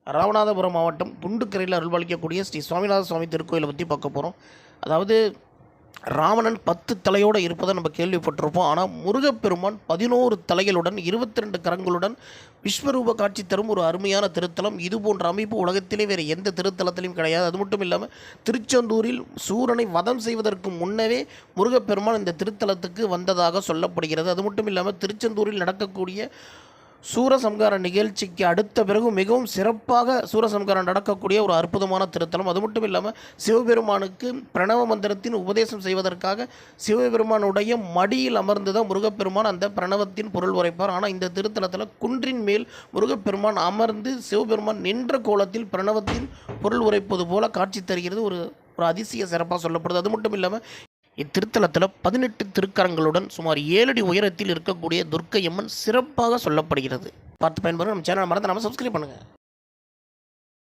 ராமநாதபுரம் மாவட்டம் குண்டுக்கரையில் அருள்பாலிக்கக்கூடிய ஸ்ரீ சுவாமிநாத சுவாமி திருக்கோயிலை பற்றி பார்க்க போகிறோம். அதாவது ராவணன் 10 தலையோடு இருப்பதை நம்ம கேள்விப்பட்டிருப்போம். ஆனால் முருகப்பெருமான் 11 தலைகளுடன் 22 கரங்களுடன் விஸ்வரூப காட்சி தரும் ஒரு அருமையான திருத்தலம். இது போன்ற அமைப்பு உலகத்திலே வேறு எந்த திருத்தலத்திலையும் கிடையாது. அது மட்டும் இல்லாமல் திருச்செந்தூரில் சூரனை வதம் செய்வதற்கு முன்னவே முருகப்பெருமான் இந்த திருத்தலத்துக்கு வந்ததாக சொல்லப்படுகிறது. அது மட்டும் இல்லாமல் திருச்செந்தூரில் நடக்கக்கூடிய சூரசம்கார நிகழ்ச்சிக்கு அடுத்த பிறகு மிகவும் சிறப்பாக சூரசம்காரம் நடக்கக்கூடிய ஒரு அற்புதமான திருத்தலம். அது மட்டும் இல்லாமல் சிவபெருமானுக்கு பிரணவ மந்திரத்தின் உபதேசம் செய்வதற்காக சிவபெருமானுடைய மடியில் அமர்ந்து தான் முருகப்பெருமான் அந்த பிரணவத்தின் பொருள் உரைப்பார். ஆனால் இந்த திருத்தலத்தில் குன்றின் மேல் முருகப்பெருமான் அமர்ந்து சிவபெருமான் நின்ற கோலத்தில் பிரணவத்தின் பொருள் உரைப்பது போல காட்சி தருகிறது. ஒரு அதிசய சிறப்பாக சொல்லப்படுது. அது மட்டும் இல்லாமல் இத்திருத்தலத்தில் 18 திருக்கரங்களுடன் சுமார் 7 அடி உயரத்தில் இருக்கக்கூடிய துர்க்கையம்மன் சிறப்பாக சொல்லப்படுகிறது. பார்த்து பயன்பெறும். நம்ம சேனல் மறந்து நம்ம சப்ஸ்கிரைப் பண்ணுங்கள்.